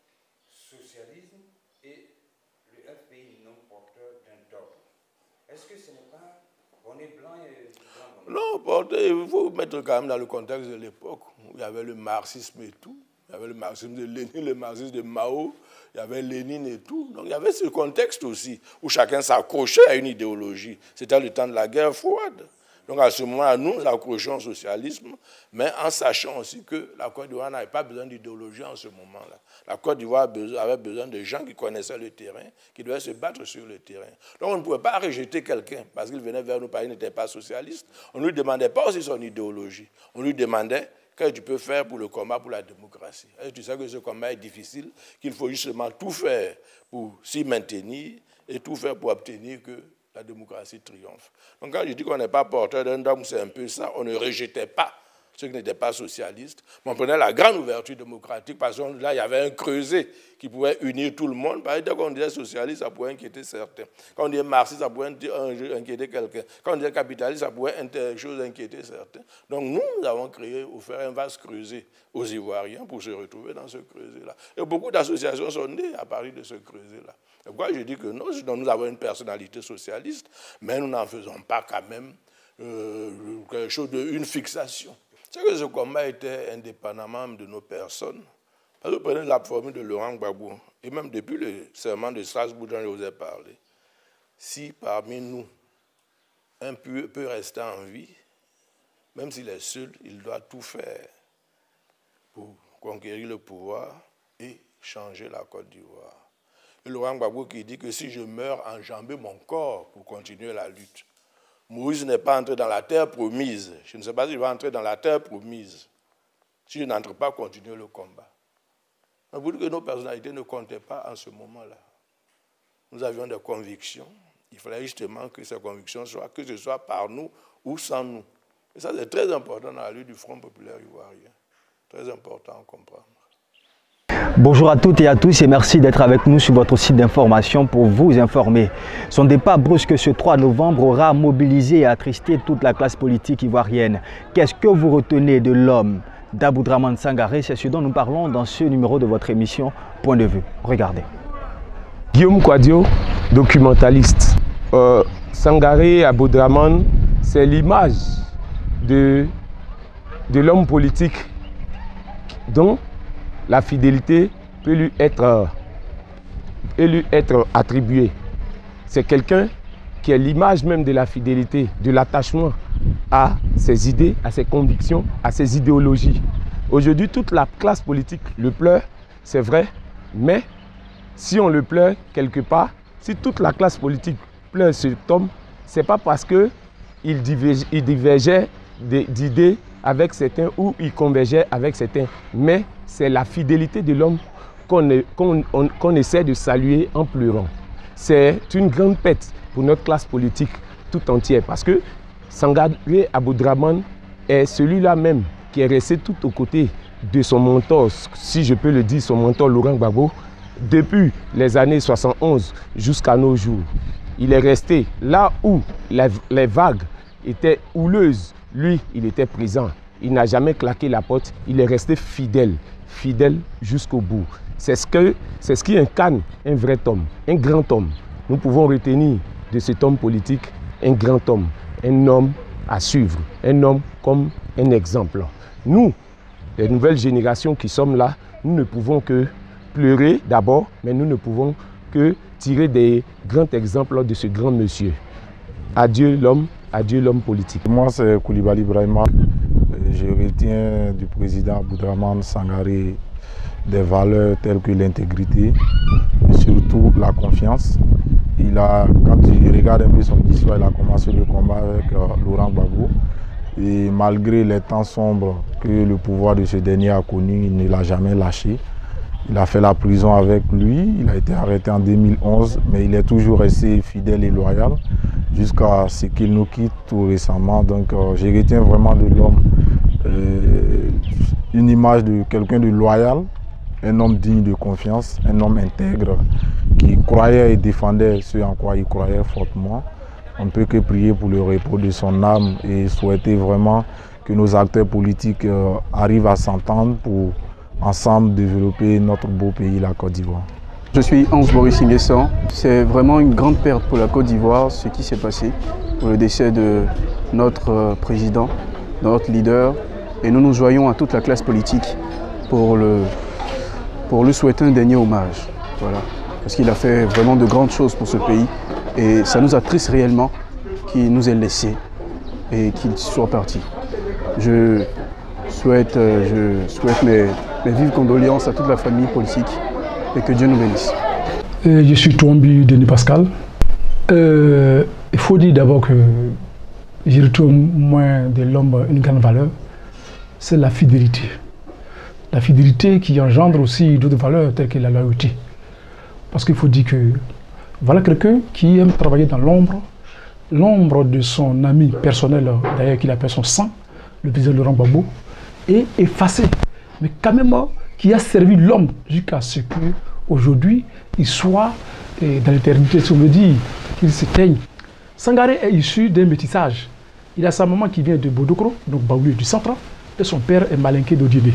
socialisme et le FPI non porteur d'un dogme? Est-ce que ce n'est pas bonnet blanc et blanc? Non, porteur, il faut mettre quand même dans le contexte de l'époque où il y avait le marxisme et tout. Il y avait le marxisme de Lénine, le marxisme de Mao, il y avait Lénine et tout. Donc il y avait ce contexte aussi où chacun s'accrochait à une idéologie. C'était le temps de la guerre froide. Donc à ce moment-là, nous accrochons au socialisme, mais en sachant aussi que la Côte d'Ivoire n'avait pas besoin d'idéologie en ce moment-là. La Côte d'Ivoire avait besoin de gens qui connaissaient le terrain, qui devaient se battre sur le terrain. Donc on ne pouvait pas rejeter quelqu'un parce qu'il venait vers nous parce qu'il n'était pas socialiste. On ne lui demandait pas aussi son idéologie. On lui demandait: qu'est-ce que tu peux faire pour le combat pour la démocratie? Est-ce que tu sais que ce combat est difficile, qu'il faut justement tout faire pour s'y maintenir et tout faire pour obtenir que la démocratie triomphe. Donc quand je dis qu'on n'est pas porteur d'un dogme, c'est un peu ça. On ne rejetait pas ceux qui n'étaient pas socialistes, mais on prenait la grande ouverture démocratique parce que là, il y avait un creuset qui pouvait unir tout le monde. Par exemple, quand on disait socialiste, ça pouvait inquiéter certains. Quand on disait marxiste, ça pouvait inquiéter quelqu'un. Quand on disait capitaliste, ça pouvait inquiéter certains. Donc nous avons offert un vaste creuset aux Ivoiriens pour se retrouver dans ce creuset-là. Et beaucoup d'associations sont nées à partir de ce creuset-là. C'est pourquoi je dis que non, nous avons une personnalité socialiste, mais nous n'en faisons pas quand même quelque chose d'une fixation. C'est que ce combat était indépendamment de nos personnes. Parce que vous prenez la formule de Laurent Gbagbo, et même depuis le serment de Strasbourg dont je vous ai parlé, si parmi nous, un peut rester en vie, même s'il est seul, il doit tout faire pour conquérir le pouvoir et changer la Côte d'Ivoire. Et Laurent Gbagbo qui dit que si je meurs, enjamber mon corps pour continuer la lutte. Moïse n'est pas entré dans la terre promise. Je ne sais pas si je vais entrer dans la terre promise. Si je n'entre pas, continuer le combat. On vous dit que nos personnalités ne comptaient pas en ce moment-là. Nous avions des convictions. Il fallait justement que ces convictions soient, que ce soit par nous ou sans nous. Et ça, c'est très important dans la lutte du Front populaire ivoirien. Très important à comprendre. Bonjour à toutes et à tous et merci d'être avec nous sur votre site d'information pour vous informer. Son départ brusque ce 3 novembre aura mobilisé et attristé toute la classe politique ivoirienne. Qu'est-ce que vous retenez de l'homme d'Aboudraman Sangaré? C'est ce dont nous parlons dans ce numéro de votre émission Point de vue. Regardez. Guillaume Kouadio, documentaliste. Sangaré Aboudraman, c'est l'image de l'homme politique dont la fidélité peut lui être attribuée. C'est quelqu'un qui est l'image même de la fidélité, de l'attachement à ses idées, à ses convictions, à ses idéologies. Aujourd'hui, toute la classe politique le pleure, c'est vrai, mais si on le pleure quelque part, si toute la classe politique pleure cet homme, ce n'est pas parce qu'il divergeait d'idées avec certains ou il convergeait avec certains, mais c'est la fidélité de l'homme qu'on essaie de saluer en pleurant. C'est une grande perte pour notre classe politique tout entière parce que Sangaré Aboudraman est celui-là même qui est resté tout aux côtés de son mentor, si je peux le dire, son mentor Laurent Gbagbo, depuis les années 71 jusqu'à nos jours. Il est resté là où les vagues étaient houleuses. Lui, il était présent. Il n'a jamais claqué la porte. Il est resté fidèle jusqu'au bout. C'est ce qui incarne un vrai homme, un grand homme. Nous pouvons retenir de cet homme politique un grand homme, un homme à suivre, un homme comme un exemple. Nous, les nouvelles générations qui sommes là, nous ne pouvons que pleurer d'abord, mais nous ne pouvons que tirer des grands exemples de ce grand monsieur. Adieu l'homme politique. Moi, c'est Koulibaly Brahima. Je retiens du président Aboudraman Sangaré des valeurs telles que l'intégrité et surtout la confiance. Quand je regarde un peu son histoire, il a commencé le combat avec Laurent Gbagbo. Et malgré les temps sombres que le pouvoir de ce dernier a connus, il ne l'a jamais lâché. Il a fait la prison avec lui, il a été arrêté en 2011, mais il est toujours resté fidèle et loyal jusqu'à ce qu'il nous quitte tout récemment. Donc je retiens vraiment de l'homme une image de quelqu'un de loyal, un homme digne de confiance, un homme intègre qui croyait et défendait ce en quoi il croyait fortement. On ne peut que prier pour le repos de son âme et souhaiter vraiment que nos acteurs politiques arrivent à s'entendre pour ensemble développer notre beau pays, la Côte d'Ivoire. Je suis Hans Boris Nguessan. C'est vraiment une grande perte pour la Côte d'Ivoire ce qui s'est passé pour le décès de notre président, notre leader. Et nous nous joignons à toute la classe politique pour lui souhaiter un dernier hommage. Voilà. Parce qu'il a fait vraiment de grandes choses pour ce pays. Et ça nous attriste réellement qu'il nous ait laissés et qu'il soit parti. Je souhaite mes vives condoléances à toute la famille politique et que Dieu nous bénisse. Je suis Touambi Denis Pascal. Il faut dire d'abord que je retrouve moins de l'homme une grande valeur, c'est la fidélité. La fidélité qui engendre aussi d'autres valeurs telles que la loyauté. Parce qu'il faut dire que voilà quelqu'un qui aime travailler dans l'ombre de son ami personnel, d'ailleurs qu'il appelle son sang, le président Laurent Gbagbo, est effacé. Mais quand même, qui a servi l'homme jusqu'à ce qu'aujourd'hui, il soit dans l'éternité, si on veut dire, qu'il s'éteigne. Sangaré est issu d'un métissage. Il a sa maman qui vient de Bodokro, donc Baoulé du centre, et son père est Malinké d'Odiébé.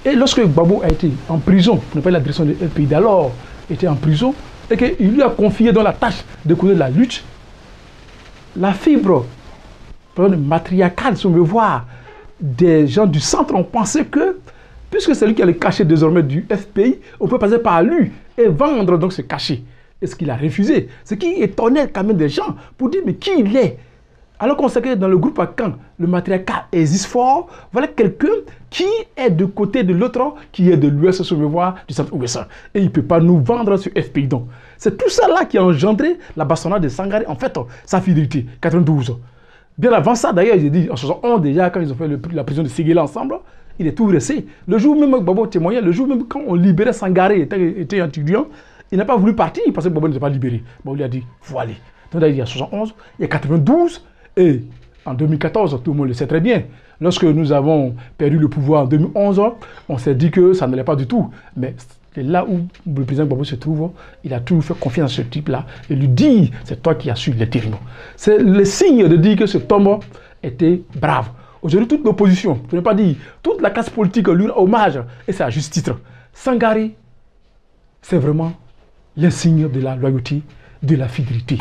Et lorsque Gbagbo a été en prison, pour ne pas la direction du pays d'alors, était en prison, et qu'il lui a confié dans la tâche de connaître la lutte, la fibre matriarcale, si on veut voir, des gens du centre ont pensé que, puisque c'est lui qui a le cachet désormais du FPI, on peut passer par lui et vendre donc ce cachet. Et ce qu'il a refusé, ce qui étonnait quand même des gens pour dire mais qui il est. Alors qu'on sait que dans le groupe à Caen, le matriarcat existe fort, voilà quelqu'un qui est de côté de l'autre, qui est de l'ouest, si on veut voir, du centre-ouest. Et il ne peut pas nous vendre ce FPI. Donc, c'est tout ça là qui a engendré la bastonnade de Sangaré, en fait, sa fidélité, 92. Bien avant ça, d'ailleurs, j'ai dit en 71 déjà, quand ils ont fait la prison de Séguéla ensemble, il est tout resté. Le jour même que Gbagbo témoignait, le jour même quand on libérait Sangaré, était étudiant, il n'a pas voulu partir parce que Gbagbo n'était pas libéré. Bon, il a dit, il faut aller. Donc il y a 71, il y a 92, et en 2014, tout le monde le sait très bien, lorsque nous avons perdu le pouvoir en 2011, on s'est dit que ça n'allait pas du tout. Mais c'est là où le président Gbagbo se trouve, il a toujours fait confiance à ce type-là et lui dit, c'est toi qui as su l'intérim. C'est le signe de dire que ce homme était brave. Aujourd'hui, toute l'opposition, je ne vais pas dire, toute la classe politique lui rend hommage, et c'est à juste titre. Sangaré, c'est vraiment le signe de la loyauté, de la fidélité.